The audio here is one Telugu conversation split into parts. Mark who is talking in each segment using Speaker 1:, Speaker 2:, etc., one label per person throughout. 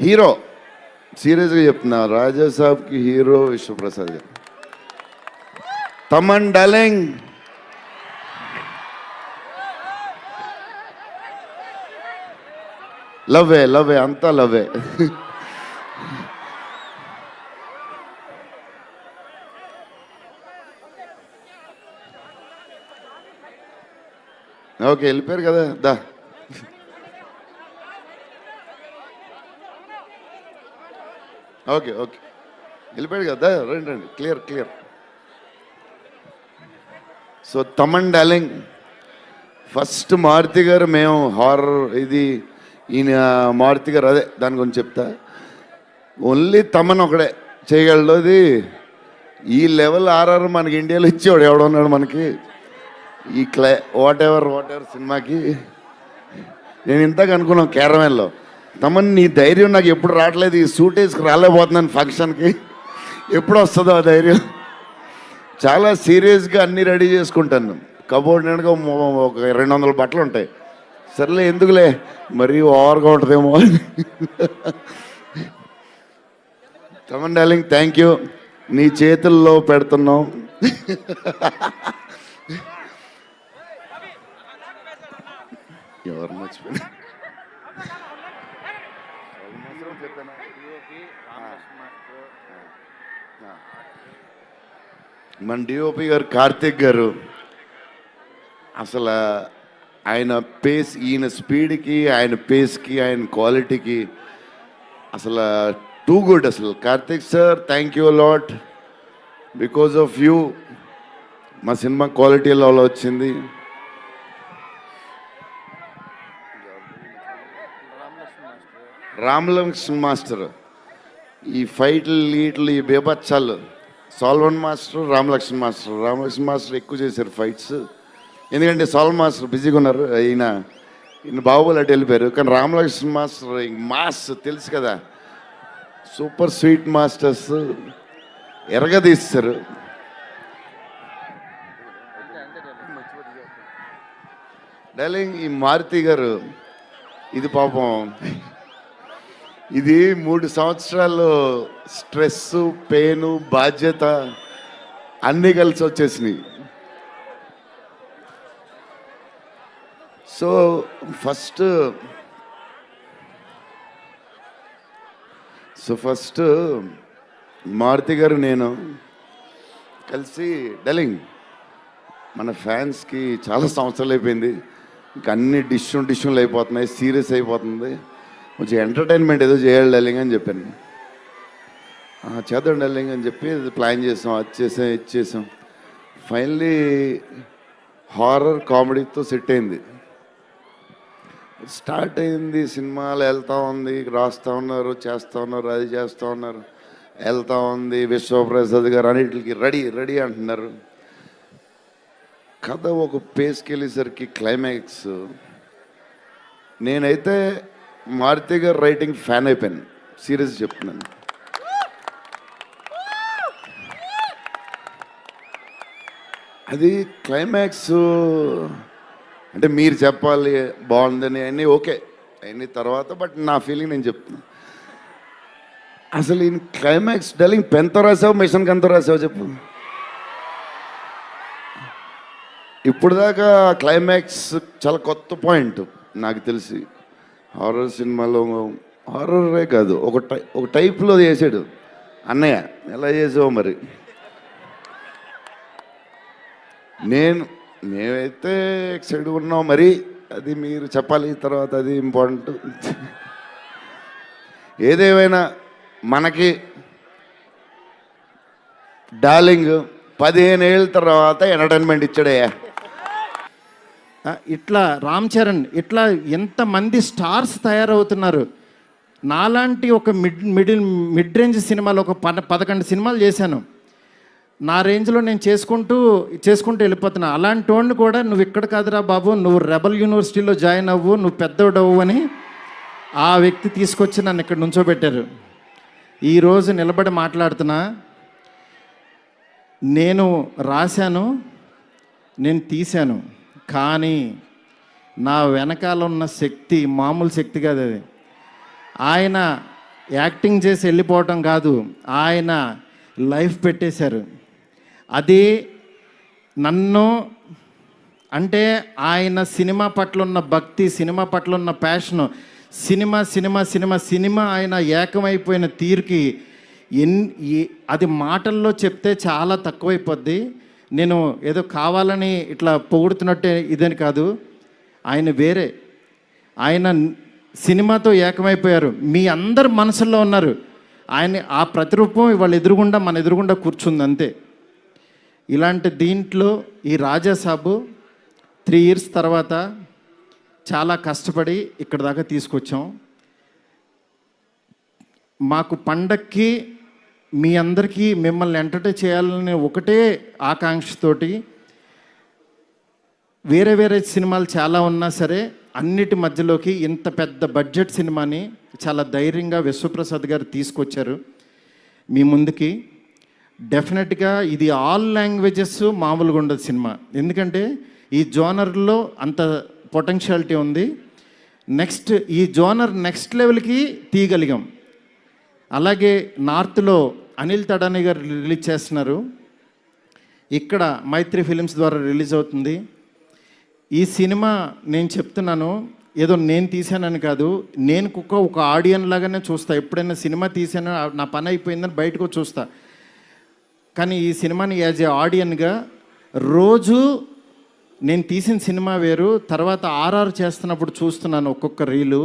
Speaker 1: హీరో సీరియస్గా చెప్తున్నా, రాజా సాబ్కి హీరో విశ్వప్రసాద్ గారు. తమన్ డార్లింగ్, లవ్వే లవ్వే అంతా లవ్వే. ఓకే వెళ్ళిపోయారు కదా, దా. ఓకే ఓకే వెళ్ళిపోయాడు కదా, రండి రండి, clear clear. So Thaman darling, first Maruti గారు మేము హారర్ ఇది ఈయన మారుతి గారు అదే దాని గురించి చెప్తా. ఓన్లీ తమన్ ఒకడే చేయగలడు అది. ఈ లెవెల్ ఆర్ఆర్ మనకి ఇండియాలో ఇచ్చేవాడు ఎవడున్నాడు మనకి ఈ వాట్ ఎవర్ సినిమాకి. నేను ఇంతకు అనుకున్నాను క్యారమెన్లో, తమన్ నీ ధైర్యం నాకు ఎప్పుడు రావట్లేదు, ఈ సూట్ వేసుకు రాలేకపోతున్నాను ఫంక్షన్కి, ఎప్పుడు వస్తుందో ఆ ధైర్యం. చాలా సీరియస్గా అన్నీ రెడీ చేసుకుంటాను. కబోర్డ్ నిండుగా ఒక 200 బట్టలు ఉంటాయి. సర్లే ఎందుకులే మరీ ఓవర్గా ఉంటుందేమో. తమన్ డార్లింగ్ థ్యాంక్ యూ, నీ చేతుల్లో పెడుతున్నాం. ఎవరు మర్చిపోయినా మన డిఓపి గారు కార్తిక్ గారు, అసలు ఆయన పేస్, ఈయన స్పీడ్కి, ఆయన పేస్కి, ఆయన క్వాలిటీకి అసలు టూ గుడ్. అసలు Karthik sir thank you lot, because of you మా సినిమా క్వాలిటీలో వచ్చింది. రామలక్ష్మణ్ మాస్టర్ ఈ ఫైట్లు వీటిలు ఈ బేబచ్చాలు, సాల్వన్ మాస్టర్ రామలక్ష్మణ్ మాస్టర్ ఎక్కువ చేశారు ఫైట్స్. ఎందుకంటే సాల్వన్ మాస్టర్ బిజీగా ఉన్నారు, ఈయన బాహుబలి అటు వెళ్ళిపోయారు. కానీ రామలక్ష్మణ్ మాస్టర్ మాస్ తెలుసు కదా, సూపర్ స్వీట్ మాస్టర్స్ ఎరగదీస్తారు. డార్లింగ్ ఈ మారుతి గారు ఇది పాపం, ఇది 3 సంవత్సరాలు స్ట్రెస్, పెయిన్, బాధ్యత అన్నీ కలిసి వచ్చేసినాయి. సో ఫస్ట్ మారుతి గారు నేను కలిసి, డార్లింగ్ మన ఫ్యాన్స్కి చాలా సంవత్సరాలు అయిపోయింది, ఇంకా అన్ని డిష్యూలు అయిపోతున్నాయి, సీరియస్ అయిపోతుంది, కొంచెం ఎంటర్టైన్మెంట్ ఏదో చేయాలి డార్లింగ్ అని చెప్పాను. చేద్దాం డార్లింగ్ అని చెప్పి ప్లాన్ చేసాం, అది చేసాం. ఫైనలీ హారర్ కామెడీతో సెట్ అయింది. స్టార్ట్ అయింది, సినిమాలు వెళ్తూ ఉంది, రాస్తూ ఉన్నారు, చేస్తూ ఉన్నారు, అది చేస్తూ ఉన్నారు, వెళ్తూ ఉంది. విశ్వప్రసాద్ గారు అన్నిటికి రెడీ అంటున్నారు. కథ ఒక పేస్కి వెళ్ళేసరికి క్లైమాక్స్, నేనైతే మారుతి గారు రైటింగ్ ఫ్యాన్ అయిపోయాను, సీరియస్ చెప్తున్నాను. అది క్లైమాక్స్ అంటే మీరు చెప్పాలి బాగుందని అన్నీ ఓకే అన్ని తర్వాత, బట్ నా ఫీలింగ్ నేను చెప్తున్నా. అసలు ఈ క్లైమాక్స్ డార్లింగ్ పెన్తో రాసావు మిషన్కి ఎంతో రాసావు చెప్పు. ఇప్పుడు దాకా క్లైమాక్స్ చాలా కొత్త పాయింట్ నాకు తెలిసి. హారర్ సినిమాలో హారరే కాదు, ఒక టైప్లో చేసాడు అన్నయ్య. ఎలా చేసావు మరి? మేమైతే ఎక్సైడ్ ఉన్నాం, మరి అది మీరు చెప్పాలి తర్వాత, అది ఇంపార్టెంట్. ఏదేమైనా మనకి డార్లింగ్ 15 ఏళ్ళ తర్వాత ఎంటర్టైన్మెంట్ ఇచ్చాడయ్యా.
Speaker 2: ఇట్లా రామ్ చరణ్, ఇట్లా ఎంతమంది స్టార్స్ తయారవుతున్నారు. నాలాంటి ఒక మిడ్ రేంజ్ సినిమాలు ఒక 11 సినిమాలు చేశాను. నా రేంజ్లో నేను చేసుకుంటూ వెళ్ళిపోతున్నా. అలాంటి వాడిని కూడా నువ్వు ఇక్కడ కాదురా బాబు, నువ్వు రెబల్ యూనివర్సిటీలో జాయిన్ అవ్వు, నువ్వు పెద్దోడవు అని ఆ వ్యక్తి తీసుకొచ్చి నన్ను ఇక్కడ నుంచోబెట్టారు. ఈరోజు నిలబడి మాట్లాడుతున్నా. నేను రాశాను, నేను తీశాను, కానీ నా వెనకాల ఉన్న శక్తి మామూలు శక్తి కాదు. అది ఆయన యాక్టింగ్ చేసి వెళ్ళిపోవటం కాదు, ఆయన లైఫ్ పెట్టేశారు. అది నన్ను అంటే ఆయన సినిమా పట్ల ఉన్న భక్తి, సినిమా పట్ల ఉన్న passion, cinema cinema cinema cinema ఆయన ఏకమైపోయిన తీరుకి అది మాటల్లో చెప్తే చాలా తక్కువైపోద్ది. నేను ఏదో కావాలని ఇట్లా పొగుడుతున్నట్టే ఇదని కాదు, ఆయన వేరే, ఆయన సినిమాతో ఏకమైపోయారు. మీ అందరు మనసుల్లో ఉన్నారు. ఆయన ఆ ప్రతిరూపం ఇవాళ ఎదురుగుండా మన ఎదురుగుండా కూర్చుంది అంతే. ఇలాంటి దీంట్లో ఈ రాజాసాబు 3 years తర్వాత చాలా కష్టపడి ఇక్కడ దాకా తీసుకొచ్చాం. మాకు పండక్కి మీ అందరికీ మిమ్మల్ని ఎంటర్టైన్ చేయాలని ఒకటే ఆకాంక్షతోటి వేరే వేరే సినిమాలు చాలా ఉన్నా సరే అన్నిటి మధ్యలోకి ఇంత పెద్ద బడ్జెట్ సినిమాని చాలా ధైర్యంగా విశ్వప్రసాద్ గారు తీసుకొచ్చారు మీ ముందుకి. డెఫినెట్గా ఇది ఆల్ లాంగ్వేజెస్ మామూలుగా ఉండదు సినిమా, ఎందుకంటే ఈ జోనర్లో అంత పొటెన్షియాలిటీ ఉంది. నెక్స్ట్ ఈ జోనర్ నెక్స్ట్ లెవెల్కి తీయగలిగాం. అలాగే నార్త్లో అనిల్ తడాని గారు రిలీజ్ చేస్తున్నారు, ఇక్కడ మైత్రి ఫిలిమ్స్ ద్వారా రిలీజ్ అవుతుంది. ఈ సినిమా నేను చెప్తున్నాను, ఏదో నేను తీసానని కాదు, నేను ఒక ఆడియన్ లాగానే చూస్తా. ఎప్పుడైనా సినిమా తీసాను నా పని అయిపోయిందని బయటకు చూస్తా, కానీ ఈ సినిమాని యాజ్ ఏ ఆడియన్గా రోజు నేను తీసిన సినిమా వేరు, తర్వాత ఆర్ఆర్ చేస్తున్నప్పుడు చూస్తున్నాను ఒక్కొక్క రీలు.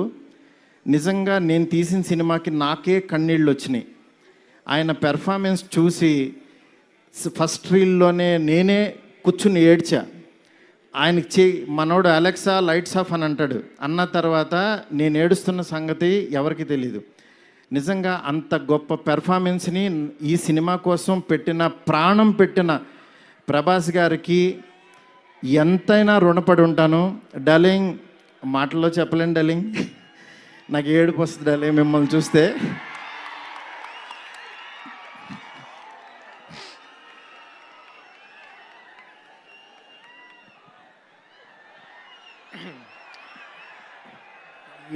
Speaker 2: నిజంగా నేను తీసిన సినిమాకి నాకే కన్నీళ్ళు వచ్చినాయి. ఆయన పెర్ఫార్మెన్స్ చూసి ఫస్ట్ రీల్లోనే నేనే కూర్చుని ఏడ్చా. ఆయనకి మనోడు అలెక్సా లైట్స్ ఆఫ్ అని అంటాడు, అన్న తర్వాత నేను ఏడుస్తున్న సంగతి ఎవరికి తెలీదు. నిజంగా అంత గొప్ప పెర్ఫార్మెన్స్ని ఈ సినిమా కోసం పెట్టిన ప్రాణం పెట్టిన ప్రభాస్ గారికి ఎంతైనా రుణపడి ఉంటాను. డార్లింగ్, మాటల్లో చెప్పలేను డార్లింగ్, నాకు ఏడుపు వస్తుంది డార్లింగ్ మిమ్మల్ని చూస్తే.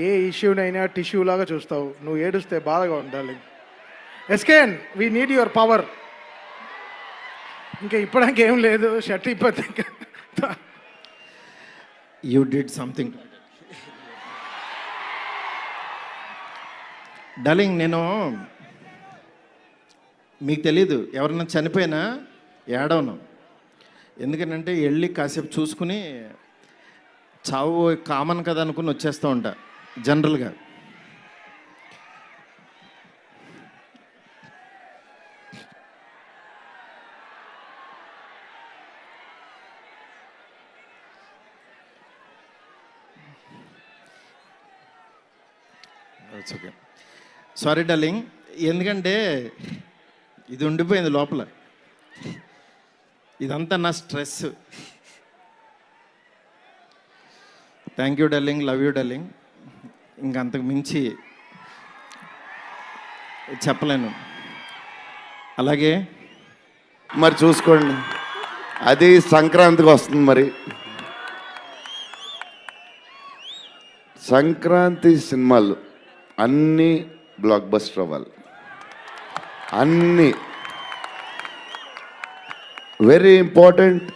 Speaker 3: ఏ ఇష్యూనైనా టిష్యూ లాగా చూస్తావు, నువ్వు ఏడుస్తే బాధగా ఉండాలి. ఎస్కేన్, వీ నీడ్ యువర్ పవర్. ఇంకా ఇప్పడానికి ఏం లేదు, షర్ట్ ఇప్పటి
Speaker 2: యూ డిడ్ సంథింగ్ డార్లింగ్. నేను మీకు తెలీదు, ఎవరన్నా చనిపోయినా ఏడవను, ఎందుకంటే వెళ్ళి కాసేపు చూసుకుని చావు కామన్ కదా అనుకుని వచ్చేస్తూ ఉంటా జనరల్గా. ఓకే, సారీ డార్లింగ్, ఎందుకంటే ఇది ఉండిపోయింది లోపల, ఇదంతా నా stress. Thank you darling, love you darling, ఇంకంతకు మించి చెప్పలేను. అలాగే
Speaker 1: మరి చూసుకోండి, అది సంక్రాంతికి వస్తుంది. మరి సంక్రాంతి సినిమాలు అన్నీ బ్లాక్ బస్టర్ అవ్వాలి, అన్నీ. Very important,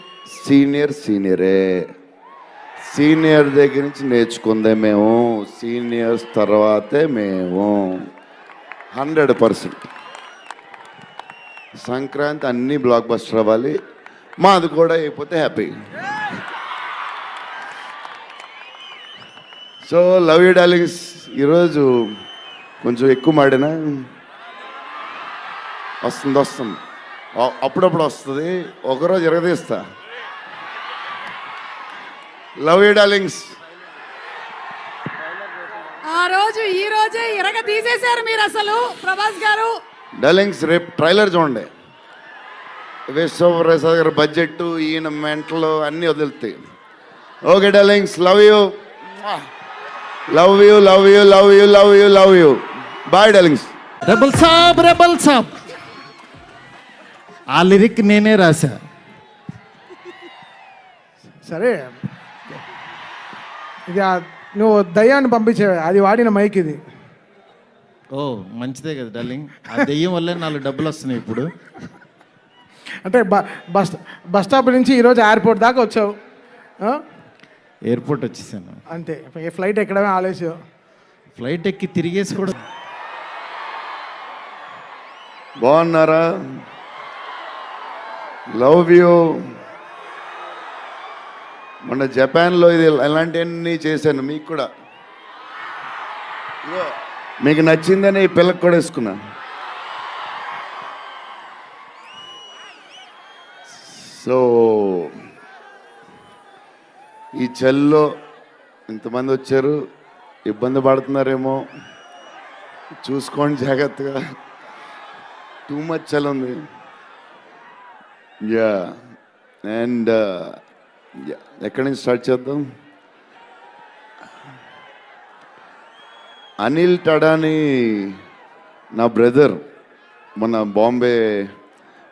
Speaker 1: సీనియరే. సీనియర్ దగ్గర నుంచి నేర్చుకుందే మేము, సీనియర్స్ తర్వాతే మేము. 100% సంక్రాంతి అన్నీ బ్లాక్ బస్టర్ అవ్వాలి. మాది కూడా అయిపోతే happy. So love you darlings. ఈరోజు కొంచెం ఎక్కువ మాడినా వస్తుంది, అప్పుడప్పుడు వస్తుంది, ఒకరోజు ఎరగదీస్తా. Love you darlings.
Speaker 4: ఆ రోజు ఈ రోజే ఇరగ తీసేశారు మీరు అసలు ప్రభాస్ గారు.
Speaker 1: డార్లింగ్స్, రేపు ట్రైలర్ చూడండి. విశ్వప్రసాద్ గారి బడ్జెట్, ఈయన మెంటలు అన్నీ వదులుతాయి. Okay darlings, love you, love you, love you, love you, love you, love you. Bye darlings.
Speaker 2: Rebel Saab ఆ లిరిక్ నేనే రాశా.
Speaker 3: సరే, ఇది నువ్వు దయ్యాన్ని పంపించే, అది వాడిన మైక్ ఇది.
Speaker 2: ఓ మంచిదే కదా డార్లింగ్, ఆ దెయ్యం వల్లే 4 డబ్బులు వస్తున్నాయి ఇప్పుడు.
Speaker 3: అంటే బస్ స్టాప్ నుంచి ఈరోజు ఎయిర్పోర్ట్ దాకా వచ్చావు ఆ?
Speaker 2: ఎయిర్పోర్ట్ వచ్చేసాను,
Speaker 3: అంతే. ఫ్లైట్ ఎక్కడమే ఆలస్యం.
Speaker 2: ఫ్లైట్ ఎక్కి తిరిగేసి కూడా.
Speaker 1: బాగున్నారా? Love you. మొన్న జపాన్లో ఇది ఇలాంటివన్నీ చేశాను మీకు కూడా. ఇదిగో, మీకు నచ్చిందని ఈ పిల్లకి కూడా వేసుకున్నా. సో ఈ చలిలో ఇంతమంది వచ్చారు, ఇబ్బంది పడుతున్నారేమో, చూసుకోండి జాగ్రత్తగా. టూ మచ్ చలి ఉంది. యా అండ్ ఎక్కడి నుంచి స్టార్ట్ చేద్దాం? అనిల్ టడాని నా బ్రదర్, మన బాంబే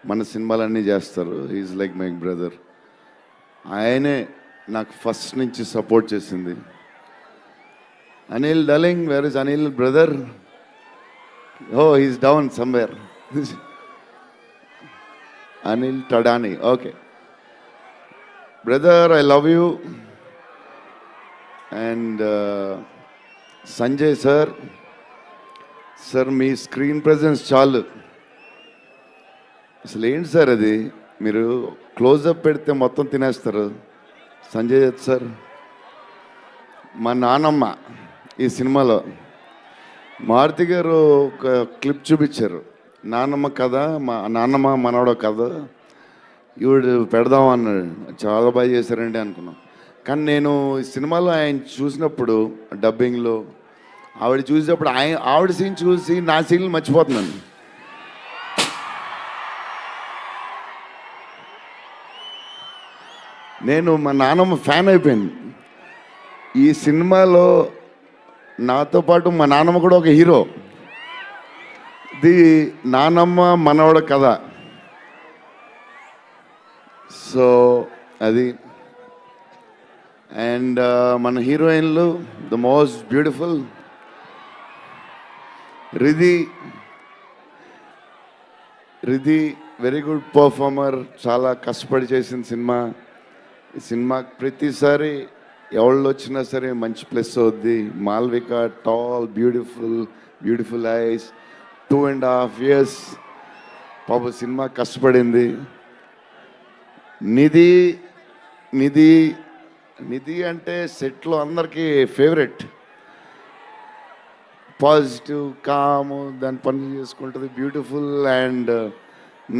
Speaker 1: మన సినిమాలన్నీ చేస్తారు. Is like my brother. ఆయనే నాకు ఫస్ట్ నుంచి సపోర్ట్ చేసింది. Anil darling, where is Anil brother? Oh he's down somewhere. Anil Thadani, okay brother, I love you. And Sanjay sir, sir మీ స్క్రీన్ ప్రెజెన్స్ చాలు. అసలు ఏంటి సార్ అది, మీరు క్లోజప్ పెడితే మొత్తం తినేస్తారు. సంజయ్ దత్ సార్, మా నానమ్మ ఈ సినిమాలో మారుతి గారు ఒక క్లిప్ చూపించారు. నానమ్మ కథ, మా నాన్నమ్మ మనవడ కథ ఈవిడు పెడదాం అన్నాడు. చాలా బాగా చేశారండి అనుకున్నాం. కానీ నేను ఈ సినిమాలో ఆయన చూసినప్పుడు డబ్బింగ్లో ఆవిడ చూసినప్పుడు ఆవిడ సీన్ చూసి నా సీన్లు మర్చిపోతున్నాను. నేను మా నాన్నమ్మ ఫ్యాన్ అయిపోయాను. ఈ సినిమాలో నాతో పాటు మా నాన్నమ్మ కూడా ఒక హీరో. ఇది నానమ్మ మనవడ కథ. సో అది. అండ్ మన హీరోయిన్లు the most beautiful Riddhi. Very good performer, చాలా కష్టపడి చేసిన సినిమా. ఈ సినిమాకి ప్రతిసారి ఎవళ్ళు వచ్చినా సరే మంచి ప్లస్ అవుద్ది. Malvika, tall, beautiful eyes, 2.5 years పాప సినిమా కష్టపడింది. నిధి అంటే సెట్లో అందరికీ ఫేవరెట్. పాజిటివ్, కాము, దాని పని చేసుకుంటుంది. Beautiful and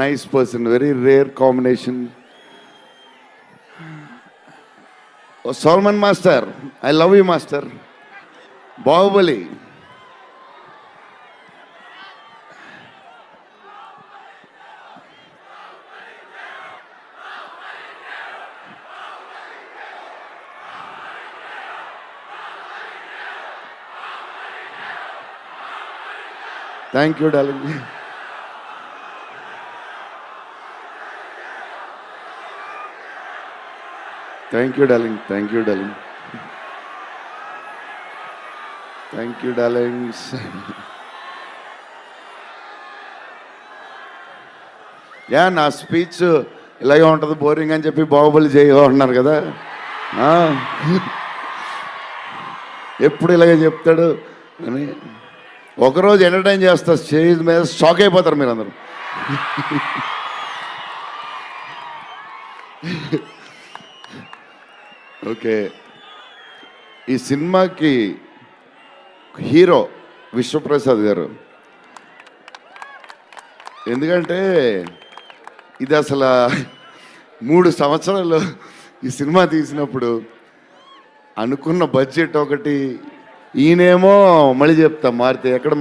Speaker 1: nice person, very rare combination. Salman master, I love you master. Baahubali, thank you darling. Thank you darling, thank you darling, thank you darlings. Yeah, నా స్పీచ్ ఇలాగే ఉంటుంది బోరింగ్ అని చెప్పి బాహుబలి చేయన్నారు కదా. ఎప్పుడు ఇలాగే చెప్తాడు అని ఒకరోజు ఎంటర్టైన్ చేస్తా, స్టేజ్ మీద షాక్ అయిపోతారు మీరు అందరూ. ఓకే, ఈ సినిమాకి హీరో విశ్వప్రసాద్ గారు. ఎందుకంటే ఇది అసలు 3 సంవత్సరాలు ఈ సినిమా తీసినప్పుడు అనుకున్న బడ్జెట్ ఒకటి, ఈయనేమో మళ్ళీ చెప్తా మారితే ఎక్కడ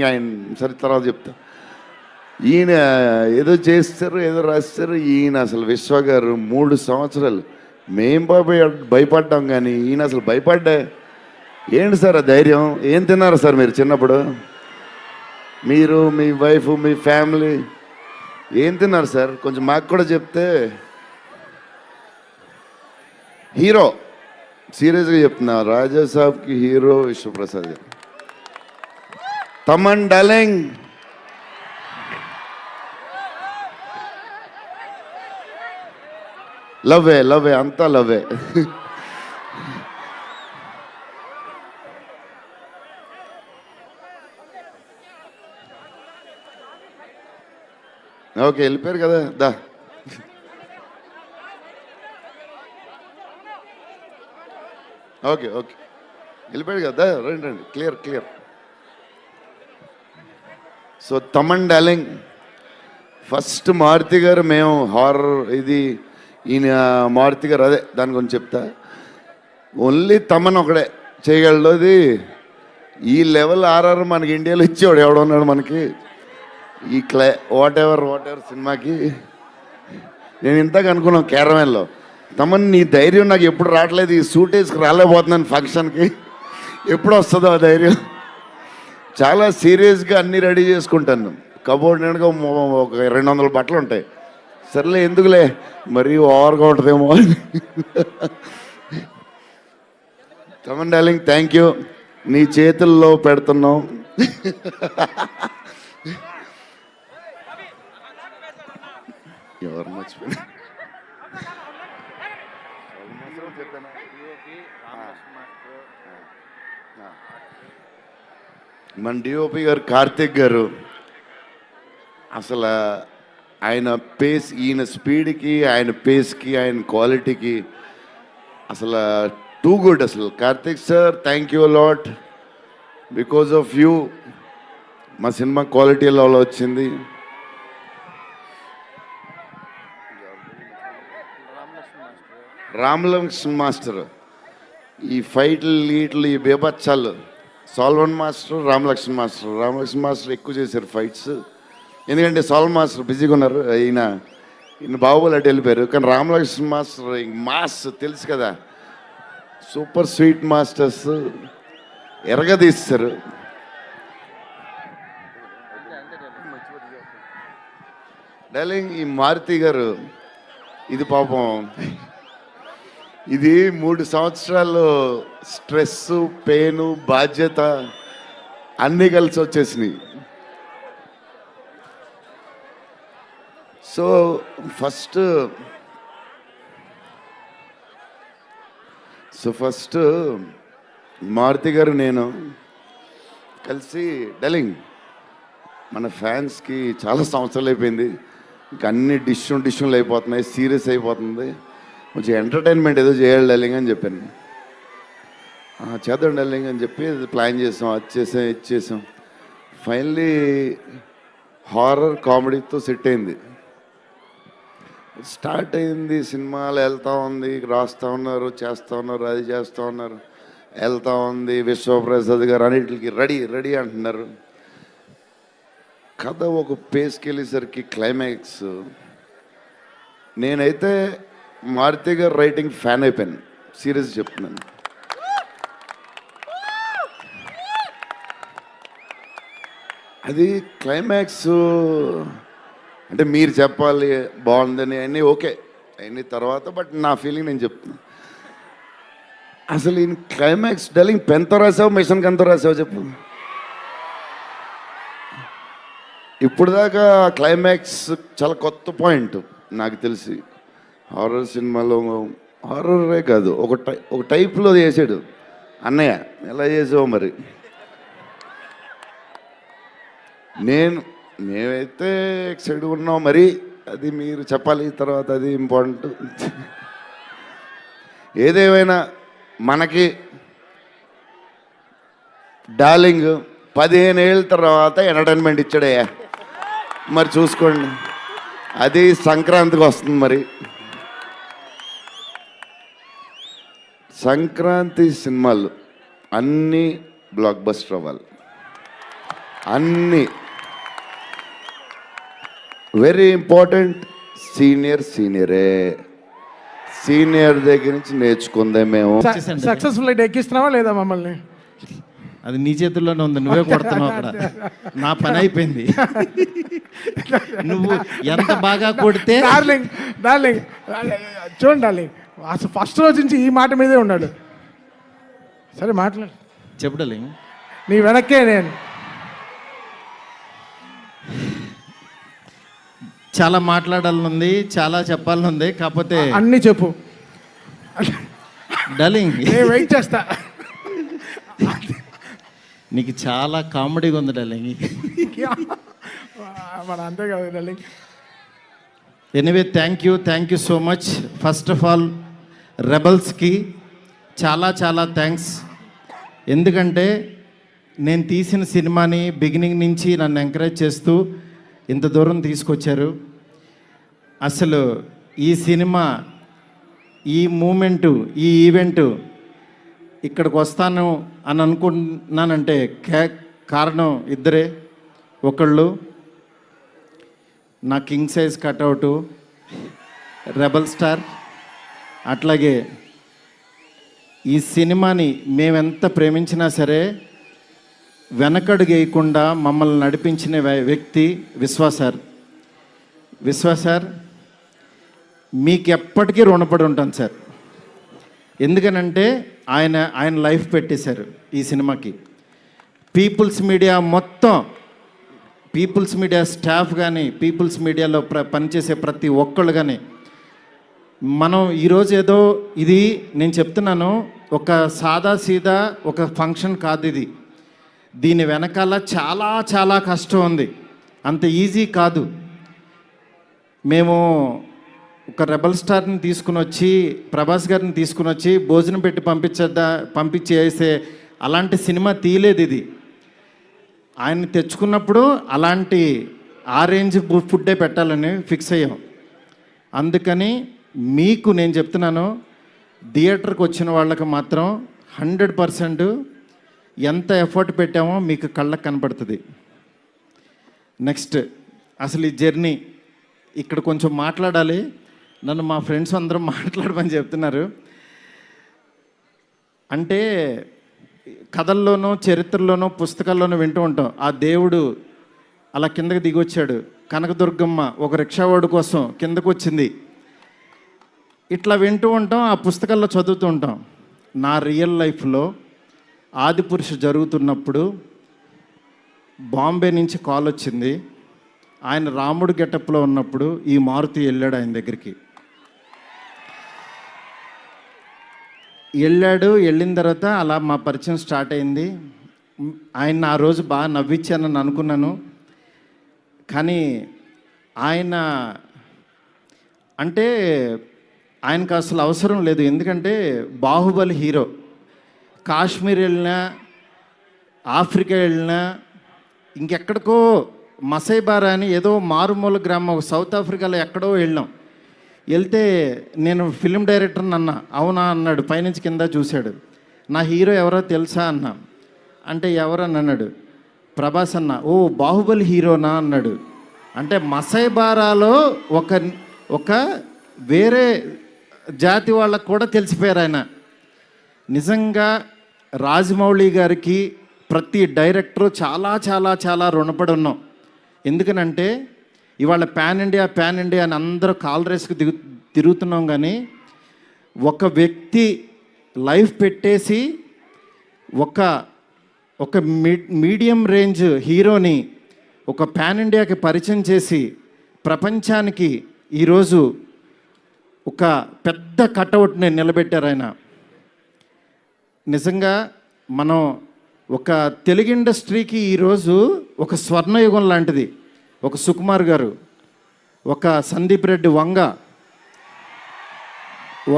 Speaker 1: ఆయన సరే తర్వాత చెప్తా. ఈయన ఏదో చేస్తారు, ఏదో రాస్తారు. ఈయన అసలు విశ్వ గారు 3 సంవత్సరాలు మేం భయపడ్డాం, కానీ ఈయన అసలు భయపడ్డా. ఏంటి సార్ ఆ ధైర్యం? ఏం తిన్నారు సార్ మీరు చిన్నప్పుడు? మీరు, మీ వైఫ్, మీ ఫ్యామిలీ ఏం తిన్నారు సార్? కొంచెం మాకు కూడా చెప్తే. హీరో, సీరియస్గా చెప్తున్నా, రాజా సాబ్కి హీరో విశ్వప్రసాద్ గారు. తమన్ డార్లింగ్, లవ్వే అంతా లవ్వే. ఓకే, వెళ్ళిపోయారు కదా, దా. ఓకే వెళ్ళిపోయాడు కదా, రండి clear. So Thaman darling, first Maruti గారు మేము హారర్ ఇది ఈయన మారుతి గారు అదే దాని గురించి చెప్తా. ఓన్లీ తమన్ ఒకడే చేయగలడు. అది ఈ లెవెల్ ఆర్ఆర్ మనకి ఇండియాలో ఇచ్చేవాడు ఎవడున్నాడు మనకి ఈ వాట్ ఎవర్ సినిమాకి. నేను ఇంతకు అనుకున్నాను క్యారవాన్లో, తమన్ నీ ధైర్యం నాకు ఎప్పుడు రావట్లేదు, ఈ సూట్ వేసుకు రాలేకపోతున్నాను ఫంక్షన్కి, ఎప్పుడు వస్తుందో ఆ ధైర్యం. చాలా సీరియస్గా అన్నీ రెడీ చేసుకుంటాను. కబోర్డ్ నిండుగా ఒక 200 బట్టలు ఉంటాయి. సర్లే ఎందుకులే మరీ ఓవర్గా ఉంటుందేమో. తమన్ డార్లింగ్, థ్యాంక్ యూ, నీ చేతుల్లో పెడుతున్నాం. ఎవరు మర్చిపోయినా మన డిఓపి గారు కార్తిక్ గారు, అసలు ఆయన పేస్, ఈయన స్పీడ్కి, ఆయన పేస్కి, ఆయన క్వాలిటీకి అసలు టూ గుడ్. అసలు Karthik sir, thank you lot, because of you మా సినిమా క్వాలిటీ లెవెల్ వచ్చింది. రామలక్ష్మణ్ మాస్టర్, ఈ ఫైట్లు ఈ బేబచ్చాలు సాల్వన్ మాస్టర్, రామలక్ష్మణ్ మాస్టర్ ఎక్కువ చేశారు ఫైట్స్. ఎందుకంటే సాల్వన్ మాస్టర్ బిజీగా ఉన్నారు, ఈయన బాహుబలి అటు వెళ్ళిపోయారు. కానీ రామలక్ష్మణ్ మాస్టర్ మాస్ తెలుసు కదా, సూపర్ స్వీట్ మాస్టర్స్ ఎరగదీస్తారు. డార్లింగ్, ఈ మారుతి గారు ఇది పాపం, ఇది 3 సంవత్సరాలు స్ట్రెస్, పెయిన్, బాధ్యత అన్నీ కలిసి వచ్చేసినాయి. సో ఫస్ట్ మారుతి గారు నేను కలిసి, డార్లింగ్ మన ఫ్యాన్స్కి చాలా సంవత్సరాలు అయిపోయింది, ఇంకా అన్ని డిష్యూలు అయిపోతున్నాయి, సీరియస్ అయిపోతుంది, కొంచెం ఎంటర్టైన్మెంట్ ఏదో చేయాలి డార్లింగ్ అని చెప్పాను. చేద్దాం డార్లింగ్ అని చెప్పి ప్లాన్ చేసాం, అది చేసాం. ఫైనలీ హారర్ కామెడీతో సెట్ అయింది. స్టార్ట్ అయింది, సినిమాలు వెళ్తూ ఉంది, రాస్తూ ఉన్నారు, చేస్తూ ఉన్నారు, అది చేస్తూ ఉన్నారు, వెళ్తూ ఉంది. విశ్వప్రసాద్ గారు అన్నిటికి రెడీ అంటున్నారు. కథ ఒక పేస్కి వెళ్ళేసరికి క్లైమాక్స్, నేనైతే మారుతి గారు రైటింగ్ ఫ్యాన్ అయిపోయాను, సీరియస్ చెప్తున్నాను. అది క్లైమాక్స్ అంటే మీరు చెప్పాలి బాగుందని అన్నీ ఓకే అన్ని తర్వాత, బట్ నా ఫీలింగ్ నేను చెప్తున్నా. అసలు ఈ క్లైమాక్స్ డార్లింగ్ పెన్తో రాసావు, మిషన్కి ఎంతో రాసావు చెప్పు. ఇప్పుడు దాకా క్లైమాక్స్ చాలా కొత్త పాయింట్ నాకు తెలిసి. హారర్ సినిమాలో హారరే కాదు, ఒక టైప్లో చేసాడు అన్నయ్య. ఎలా చేసావు మరి? మేమైతే ఎక్సైడ్గా ఉన్నాం, మరి అది మీరు చెప్పాలి తర్వాత, అది ఇంపార్టెంట్. ఏదేమైనా మనకి డార్లింగ్ 15 ఏళ్ళ తర్వాత ఎంటర్టైన్మెంట్ ఇచ్చాడయ్యా, మరి చూసుకోండి. అది సంక్రాంతికి వస్తుంది. మరి సంక్రాంతి సినిమాలు అన్నీ బ్లాక్ బస్టర్ అవ్వాలి, అన్నీ. వెరీ ఇంపార్టెంట్, సీనియరే, సీనియర్ దగ్గర నుంచి నేర్చుకుందే మేము.
Speaker 3: సక్సెస్ఫుల్ అయితే ఎక్కిస్తున్నావా లేదా మమ్మల్ని?
Speaker 2: అది నీ చేతుల్లోనే ఉంది, నువ్వే కొడుతున్నావు అక్కడ. నా పని అయిపోయింది. నువ్వు ఎంత బాగా కొడితే.
Speaker 3: డార్లింగ్ చూడండి డార్లింగ్, అసలు ఫస్ట్ రోజు నుంచి ఈ మాట మీదే ఉన్నాడు. సరే మాట్లాడు,
Speaker 2: చెప్పు డార్లింగ్.
Speaker 3: నీ వెనక్కే నేను.
Speaker 2: చాలా మాట్లాడాలని ఉంది, చాలా చెప్పాలని ఉంది, కాకపోతే
Speaker 3: అన్నీ చెప్పు,
Speaker 2: డార్లింగ్
Speaker 3: నేను వెయిట్ చేస్తా.
Speaker 2: నీకు చాలా కామెడీగా ఉంది డార్లింగ్.
Speaker 3: మన అంతే కదా darling.
Speaker 2: Anyway thank you so much. First of all రెబల్స్కి చాలా చాలా థ్యాంక్స్. ఎందుకంటే నేను తీసిన సినిమాని బిగినింగ్ నుంచి నన్ను ఎంకరేజ్ చేస్తూ ఇంత దూరం తీసుకొచ్చారు. అసలు ఈ సినిమా, ఈ మూమెంటు, ఈ ఈవెంటు ఇక్కడికి వస్తాను అని అనుకుంటున్నానంటే కారణం ఇద్దరే. ఒకళ్ళు నా కింగ్ సైజ్ కట్అవుటు రెబల్ స్టార్, అట్లాగే ఈ సినిమాని మేమెంత ప్రేమించినా సరే వెనకడుగు వేయకుండా మమ్మల్ని నడిపించిన వ్యక్తి విశ్వాస్ సార్. విశ్వాస్ సార్, మీకు ఎప్పటికీ రుణపడి ఉంటాను సార్. ఎందుకనంటే ఆయన లైఫ్ పెట్టేశారు ఈ సినిమాకి. పీపుల్స్ మీడియా మొత్తం, పీపుల్స్ మీడియా స్టాఫ్ కానీ, పీపుల్స్ మీడియాలో పనిచేసే ప్రతి ఒక్కళ్ళు కానీ, మనం ఈరోజు ఏదో ఇది నేను చెప్తున్నాను, ఒక సాదా సీదా ఒక ఫంక్షన్ కాదు ఇది. దీని వెనకాల చాలా చాలా కష్టం ఉంది, అంత ఈజీ కాదు. మేము ఒక రెబల్ స్టార్ని తీసుకుని వచ్చి, ప్రభాస్ గారిని తీసుకుని వచ్చి భోజనం పెట్టి పంపించేసే అలాంటి సినిమా తీయలేదు ఇది. ఆయన్ని తెచ్చుకున్నప్పుడు అలాంటి ఆ రేంజ్ ఫుడ్డే పెట్టాలని ఫిక్స్ అయ్యాం. అందుకని మీకు నేను చెప్తున్నాను, థియేటర్కి వచ్చిన వాళ్ళకి మాత్రం 100% ఎంత ఎఫర్ట్ పెట్టామో మీకు కళ్ళకు కనపడుతుంది. నెక్స్ట్ అసలు ఈ జర్నీ ఇక్కడ కొంచెం మాట్లాడాలి. నన్ను మా ఫ్రెండ్స్ అందరూ మాట్లాడమని చెప్తున్నారు. అంటే కథల్లోనూ, చరిత్రలోనూ, పుస్తకాల్లోనూ వింటూ ఉంటాం, ఆ దేవుడు అలా కిందకి దిగొచ్చాడు, కనకదుర్గమ్మ ఒక రిక్షావాడు కోసం కిందకు వచ్చింది, ఇట్లా వింటూ ఉంటాం, ఆ పుస్తకాల్లో చదువుతూ ఉంటాం. నా రియల్ లైఫ్లో ఆదిపురుష జరుగుతున్నప్పుడు బాంబే నుంచి కాల్ వచ్చింది. ఆయన రాముడు గెటప్లో ఉన్నప్పుడు ఈ మారుతి వెళ్ళాడు ఆయన దగ్గరికి. వెళ్ళిన తర్వాత అలా మా పరిచయం స్టార్ట్ అయింది. ఆయన ఆ రోజు బాగా నవ్వించానని అనుకున్నాను. కానీ ఆయన అంటే ఆయనకు అసలు అవసరం లేదు. ఎందుకంటే బాహుబలి హీరో. కాశ్మీర్ వెళ్ళినా, ఆఫ్రికా వెళ్ళినా, ఇంకెక్కడికో మసైబారా అని ఏదో మారుమూల గ్రామం సౌత్ ఆఫ్రికాలో ఎక్కడో వెళ్ళాం. వెళ్తే నేను ఫిలిం డైరెక్టర్ని అన్నా. అవునా అన్నాడు, పైనుంచి కింద చూశాడు. నా హీరో ఎవరో తెలుసా అన్నా. అంటే ఎవరని అన్నాడు. ప్రభాస్ అన్న. ఓ బాహుబలి హీరోనా అన్నాడు. అంటే మసైబారాలో ఒక వేరే జాతి వాళ్ళకు కూడా తెలిసిపోయారు ఆయన. నిజంగా రాజమౌళి గారికి ప్రతి డైరెక్టరు చాలా చాలా చాలా రుణపడి ఉన్నాం. ఎందుకనంటే ఇవాళ పాన్ ఇండియా అని అందరూ కాల్ రేస్కి తిరుగుతున్నాం, కానీ ఒక వ్యక్తి లైఫ్ పెట్టేసి ఒక మీడియం రేంజ్ హీరోని ఒక పాన్ ఇండియాకి పరిచయం చేసి ప్రపంచానికి ఈరోజు ఒక పెద్ద కటౌట్ని నిలబెట్టారు ఆయన. నిజంగా మనం ఒక తెలుగు ఇండస్ట్రీకి ఈరోజు ఒక స్వర్ణయుగం లాంటిది. ఒక సుకుమార్ గారు, ఒక సందీప్ రెడ్డి వంగ,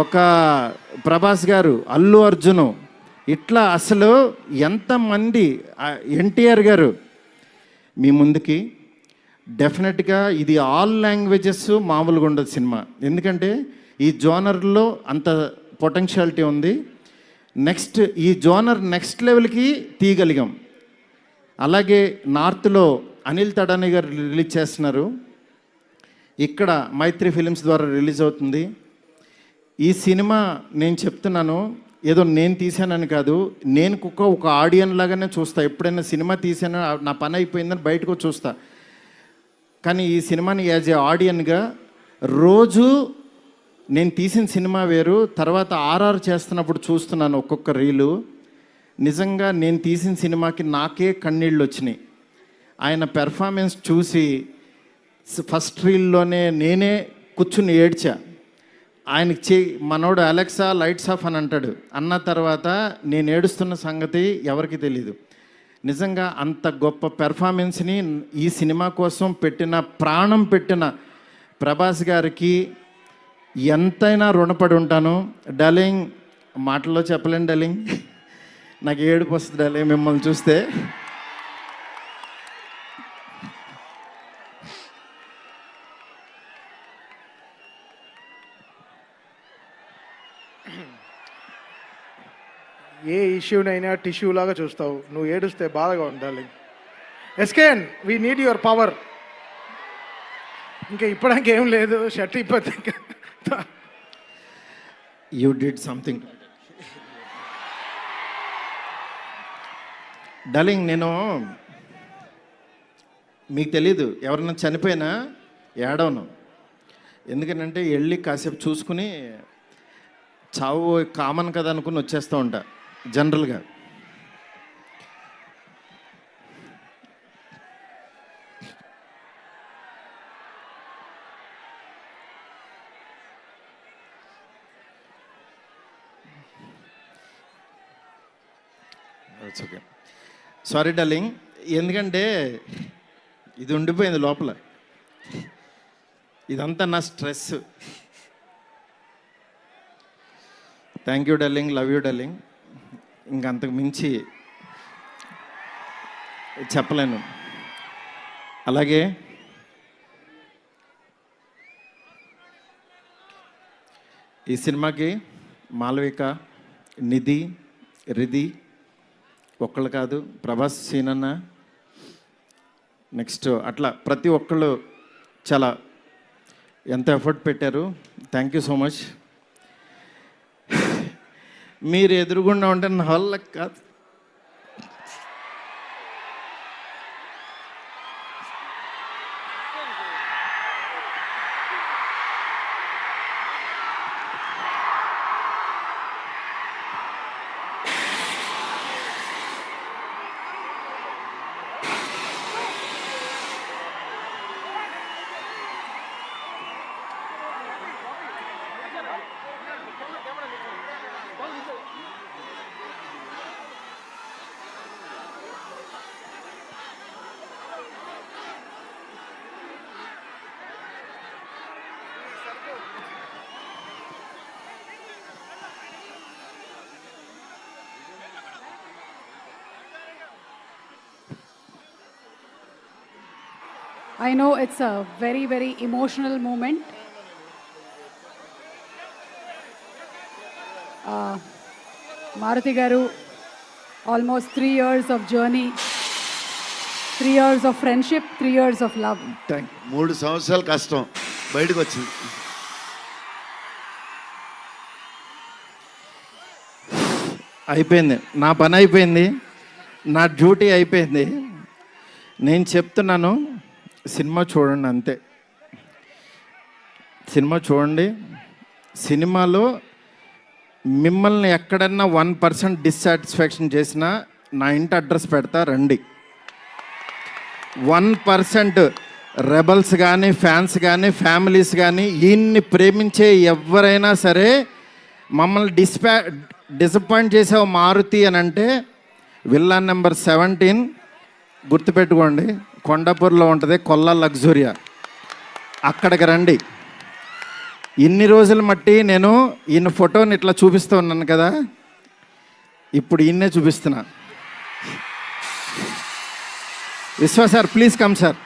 Speaker 2: ఒక ప్రభాస్ గారు, అల్లు అర్జును, ఇట్లా అసలు ఎంతమంది, ఎన్టీఆర్ గారు మీ ముందుకి. డెఫినెట్గా ఇది ఆల్ లాంగ్వేజెస్ మామూలుగా ఉండదు సినిమా. ఎందుకంటే ఈ జోనర్లో అంత పొటెన్షియాలిటీ ఉంది. నెక్స్ట్ ఈ జోనర్ నెక్స్ట్ లెవెల్కి తీయగలిగాం. అలాగే నార్త్లో అనిల్ తడాని గారు రిలీజ్ చేస్తున్నారు, ఇక్కడ మైత్రి ఫిలిమ్స్ ద్వారా రిలీజ్ అవుతుంది. ఈ సినిమా నేను చెప్తున్నాను, ఏదో నేను తీసానని కాదు, నేను ఒక ఆడియన్ లాగానే చూస్తా. ఎప్పుడైనా సినిమా తీసాను, నా పని అయిపోయిందని బయటకు చూస్తా. కానీ ఈ సినిమాని యాజ్ ఏ ఆడియన్గా రోజు నేను తీసిన సినిమా వేరు, తర్వాత ఆర్ఆర్ చేస్తున్నప్పుడు చూస్తున్నాను ఒక్కొక్క రీలు. నిజంగా నేను తీసిన సినిమాకి నాకే కన్నీళ్ళు వచ్చినాయి. ఆయన పెర్ఫార్మెన్స్ చూసి ఫస్ట్ రీల్లోనే నేనే కూర్చుని ఏడ్చా. ఆయనకి మనోడు అలెక్సా లైట్స్ ఆఫ్ అని అంటాడు. అన్న తర్వాత నేను ఏడుస్తున్న సంగతి ఎవరికి తెలీదు. నిజంగా అంత గొప్ప పెర్ఫార్మెన్స్ని ఈ సినిమా కోసం ప్రాణం పెట్టిన ప్రభాస్ గారికి ఎంతైనా రుణపడి ఉంటాను. డార్లింగ్, మాటల్లో చెప్పలేను డార్లింగ్, నాకు ఏడుపు వస్తుంది డార్లింగ్ మిమ్మల్ని చూస్తే.
Speaker 3: ఏ ఇష్యూనైనా టిష్యూ లాగా చూస్తావు, నువ్వు ఏడుస్తే బాధగా ఉండాలి. ఎస్కేన్, వీ నీడ్ యువర్ పవర్. ఇంకా ఇప్పడానికి ఏం లేదు, షర్ట్ ఇప్పటి
Speaker 2: యూ డిడ్ సంథింగ్. డార్లింగ్, నేను మీకు తెలీదు, ఎవరన్నా చనిపోయినా ఏడవను. ఎందుకంటే వెళ్ళి కాసేపు చూసుకుని చావు కామన్ కదా అనుకుని వచ్చేస్తూ ఉంటా జనరల్గా. ఓకే, సారీ డార్లింగ్, ఎందుకంటే ఇది ఉండిపోయింది లోపల. ఇదంతా నా stress. Thank you darling, love you darling. ఇంకంతకు మించి చెప్పలేను. అలాగే ఈ సినిమాకి మాలవిక, నిధి, రిధి ఒక్కళ్ళు కాదు, ప్రభాస్, సీనన్న, నెక్స్ట్ అట్లా ప్రతి ఒక్కళ్ళు చాలా ఎంత ఎఫర్ట్ పెట్టారు. Thank you so much. మీరు ఎదురుగుండా ఉంటే నా వల్ల కాదు.
Speaker 4: I know it's a very, very emotional moment. Maruti garu, almost 3 years of journey, 3 years of friendship, 3 years of love.
Speaker 2: Thank
Speaker 1: 3 సంవత్సరాలు కష్టం బయటకు వచ్చింది.
Speaker 2: అయిపోయింది, నా పని అయిపోయింది, నా డ్యూటీ అయిపోయింది. నేను చెప్తున్నాను, సినిమా చూడండి అంతే. సినిమా చూడండి. సినిమాలో మిమ్మల్ని ఎక్కడన్నా 1% డిస్సాటిస్ఫాక్షన్ చేసినా నా ఇంటి అడ్రస్ పెడతా, రండి. 1% రెబల్స్ కానీ, ఫ్యాన్స్ కానీ, ఫ్యామిలీస్ కానీ, ఈయన్ని ప్రేమించే ఎవరైనా సరే మమ్మల్ని డిసప్పాయింట్ చేసావు మారుతి అని అంటే, విల్లా నెంబర్ 17 గుర్తుపెట్టుకోండి, కొండాపూర్లో ఉంటుంది, కొల్లా లగ్జూరియా, అక్కడికి రండి. ఇన్ని రోజులు మట్టి నేను ఈయన ఫోటోని ఇట్లా చూపిస్తూ ఉన్నాను కదా, ఇప్పుడు ఈయన్నే చూపిస్తున్నా. Vishwa sir, please come sir.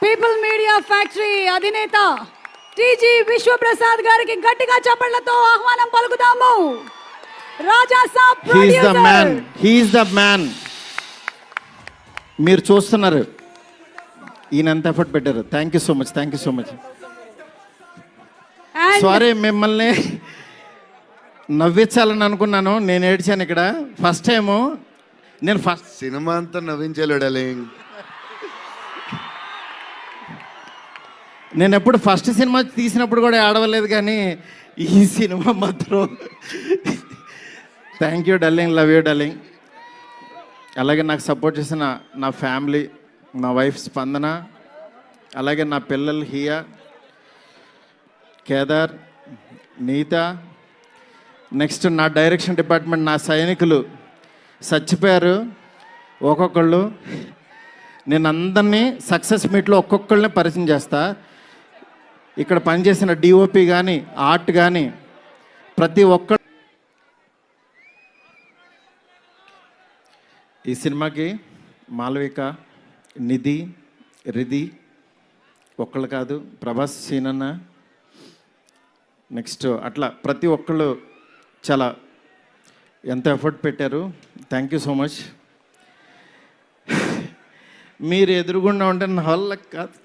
Speaker 4: People media factory అధినేత టీజీ విశ్వప్రసాద్ గారికి గట్టిగా చప్పట్లతో ఆహ్వానం పలుకుదాము. Raja Saab
Speaker 2: he's the man, he's the man. మీరు చూస్తున్నారు ఈయన ఎంత ఎఫర్ట్ పెట్టారు. Thank you so much, thank you so much. Sorry, మిమ్మల్ని నవ్వించాలని అనుకున్నాను, నేను ఏడ్చాను ఇక్కడ. ఫస్ట్ టైము నేను
Speaker 1: సినిమా అంతా నవ్వించలేడాలి.
Speaker 2: నేను ఎప్పుడు ఫస్ట్ సినిమా తీసినప్పుడు కూడా ఆడవలేదు, కానీ ఈ సినిమా మాత్రం. Thank you darling, love you darling. అలాగే నాకు సపోర్ట్ చేసిన నా ఫ్యామిలీ, నా వైఫ్ స్పందన, అలాగే నా పిల్లలు హియా, కేదార్, నీత. నెక్స్ట్ నా డైరెక్షన్ డిపార్ట్మెంట్ నా సైనికులు చచ్చిపోయారు ఒక్కొక్కళ్ళు. నేను అందరినీ సక్సెస్ మీట్లో ఒక్కొక్కళ్ళని పరిచయం చేస్తా. ఇక్కడ పనిచేసిన డిఓపి కానీ ఆర్ట్ కానీ ప్రతి ఒక్క ఈ సినిమాకి మాలవిక, నిధి, రిధి ఒక్కళ్ళు కాదు, ప్రభాస్, సీనన్న, నెక్స్ట్ అట్లా ప్రతి ఒక్కళ్ళు చాలా ఎంత ఎఫర్ట్ పెట్టారు. Thank you so much. మీరు ఎదురుగుండా ఉంటే నా వల్ల కాదు.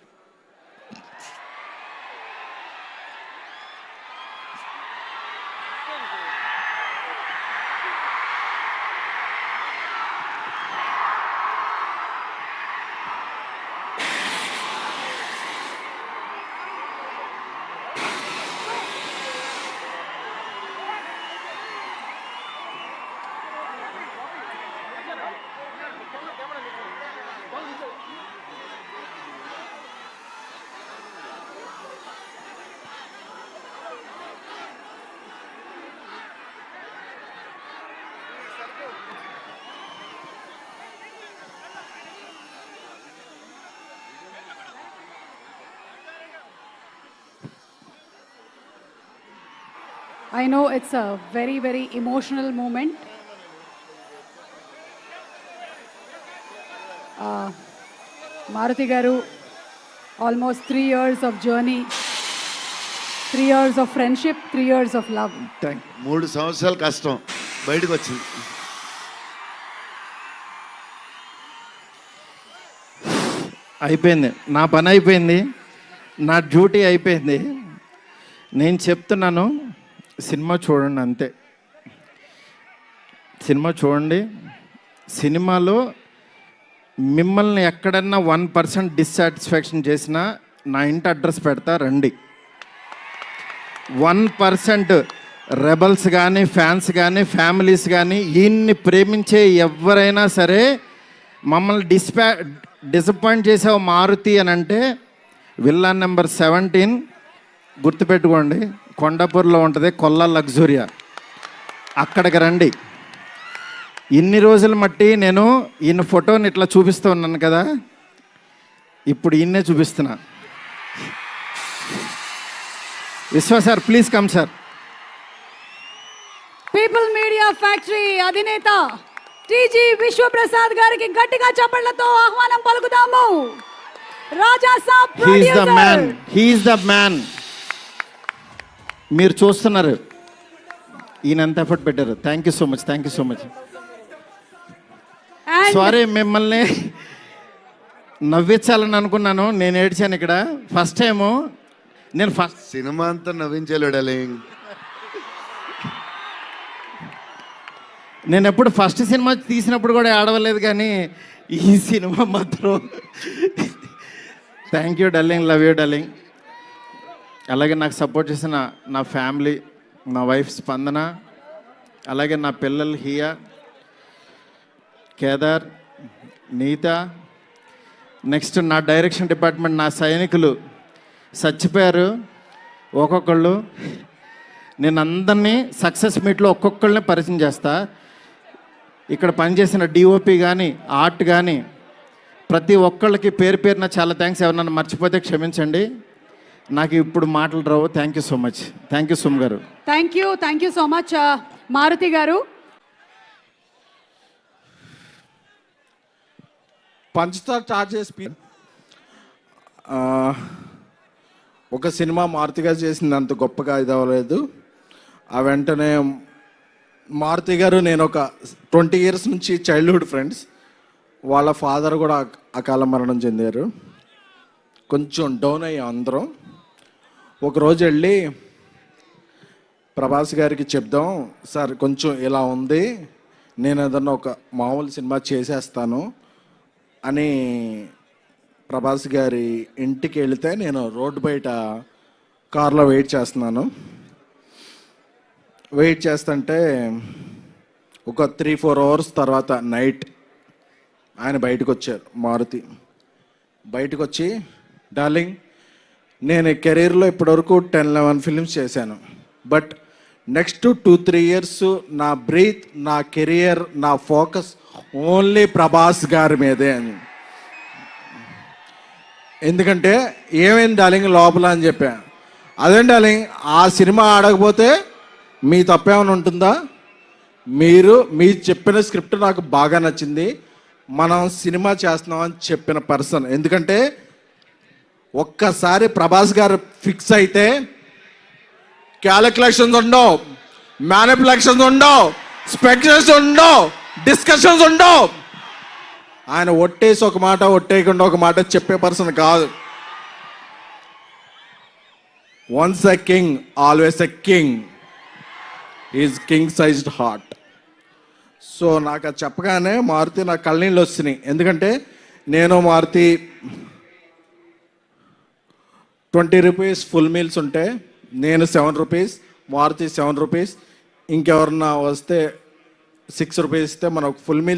Speaker 4: I know it's a very, very emotional moment. Maruti garu, almost 3 years of journey, 3 years of friendship, 3 years of love.
Speaker 1: 3 సంవత్సరాలు కష్టం బయటకు వచ్చింది.
Speaker 2: అయిపోయింది, నా పని అయిపోయింది, నా డ్యూటీ అయిపోయింది. నేను చెప్తున్నాను, సినిమా చూడండి అంతే. సినిమా చూడండి. సినిమాలో మిమ్మల్ని ఎక్కడన్నా 1% డిస్సాటిస్ఫాక్షన్ చేసినా నా ఇంటి అడ్రస్ పెడతా, రండి. 1% రెబల్స్ కానీ, ఫ్యాన్స్ కానీ, ఫ్యామిలీస్ కానీ, ఈయన్ని ప్రేమించే ఎవరైనా సరే మమ్మల్ని డిసప్పాయింట్ చేసావు మారుతి అని అంటే విల్లా నెంబర్ 17 గుర్తుపెట్టుకోండి, కొండాపూర్లో ఉంటుంది, కొల్లా లగ్జూరియా. అక్కడికి రండి. ఇన్ని రోజులు మట్టి నేను ఈయన ఫోటోని ఇట్లా చూపిస్తూ ఉన్నాను కదా, ఇప్పుడు ఈయన్నే చూపిస్తున్నా. Vishwa sir, please come sir.
Speaker 4: People media factory అధినేత టీజీ విశ్వప్రసాద్ గారికి గట్టిగా చప్పట్లతో ఆహ్వానం పలుకుతాము. Raja Saab
Speaker 2: he's the man, he's the man. మీరు చూస్తున్నారు ఈయన ఎంత ఎఫర్ట్ పెట్టారు. Thank you so much, thank you so much. Sorry, మిమ్మల్ని నవ్వించాలని అనుకున్నాను, నేను ఏడ్చాను ఇక్కడ. ఫస్ట్ టైము నేను
Speaker 1: సినిమా అంతా నవ్వించలేడాలి.
Speaker 2: నేను ఎప్పుడు ఫస్ట్ సినిమా తీసినప్పుడు కూడా ఆడవలేదు, కానీ ఈ సినిమా మాత్రం thank you darling, love you darling. అలాగే నాకు సపోర్ట్ చేసిన నా ఫ్యామిలీ, నా వైఫ్ స్పందన, అలాగే నా పిల్లలు హియా, కేదార్, నీత. నెక్స్ట్ నా డైరెక్షన్ డిపార్ట్మెంట్ నా సైనికులు చచ్చిపోయారు ఒక్కొక్కళ్ళు. నేను అందరినీ సక్సెస్ మీట్లో ఒక్కొక్కళ్ళని పరిచయం చేస్తా. ఇక్కడ పనిచేసిన డిఓపి కానీ ఆర్ట్ కానీ ప్రతి ఒక్కళ్ళకి పేరు పేరున చాలా థ్యాంక్స్. ఎవరన్నా మర్చిపోతే క్షమించండి, నాకు ఇప్పుడు మాటలు రావు. Thank you so much. Thank you సుమ్ గారు.
Speaker 4: Thank you so much Maruthi గారు.
Speaker 5: పంచదార చార్జెస్ ఒక సినిమా మారుతి గారు చేసింది అంత గొప్పగా ఇది అవ్వలేదు. ఆ వెంటనే మారుతి గారు నేను ఒక 20 years నుంచి చైల్డ్హుడ్ ఫ్రెండ్స్. వాళ్ళ ఫాదర్ కూడా అకాల మరణం చెందారు. కొంచెం డౌన్ అయ్యాం అందరం. ఒకరోజు వెళ్ళి ప్రభాస్ గారికి చెప్దాం, సార్ కొంచెం ఇలా ఉంది, నేను ఏదన్నా ఒక మామూలు సినిమా చేసేస్తాను అని ప్రభాస్ గారి ఇంటికి వెళితే నేను రోడ్డు బయట కార్లో వెయిట్ చేస్తున్నాను. వెయిట్ చేస్తుంటే ఒక 3-4 hours తర్వాత నైట్ ఆయన బయటకు వచ్చారు. మారుతి బయటకు వచ్చి డార్లింగ్, నేను కెరీర్లో ఇప్పటివరకు 10-11 ఫిల్మ్స్ చేశాను. బట్ నెక్స్ట్ 2-3 ఇయర్స్ నా బ్రీత్, నా కెరియర్, నా ఫోకస్ ఓన్లీ ప్రభాస్ గారి మీదే అని. ఎందుకంటే ఏమైంది డార్లింగ్ లోపల అని చెప్పా. అదే డార్లింగ్, ఆ సినిమా ఆడకపోతే మీ తప్పేమైనా ఉంటుందా? మీరు చెప్పిన స్క్రిప్ట్ నాకు బాగా నచ్చింది, మనం సినిమా చేస్తున్నామని చెప్పిన పర్సన్. ఎందుకంటే ఒక్కసారి ప్రభాస్ గారు ఫిక్స్ అయితే క్యాలిక్యులేషన్స్ ఉండవు, మ్యానిపులేషన్స్ ఉండవు, స్పెక్యులేషన్స్ ఉండవు, డిస్కషన్స్ ఉండవు. ఆయన ఒట్టేసి ఒక మాట, ఒట్టేయకుండా ఒక మాట చెప్పే పర్సన్ కాదు. Once a king always a king. Is king sized heart. So నాకు అది చెప్పగానే మారుతి నాకు కళ్ళనీళ్ళు వస్తున్నాయి. ఎందుకంటే నేను మారుతి 20 రూపీస్ ఫుల్ మీల్స్ ఉంటే నేను 7 రూపీస్, మారుతి 7 రూపీస్, ఇంకెవరన్నా వస్తే 6 రూపీస్ ఇస్తే మనకు ఫుల్ మీల్స్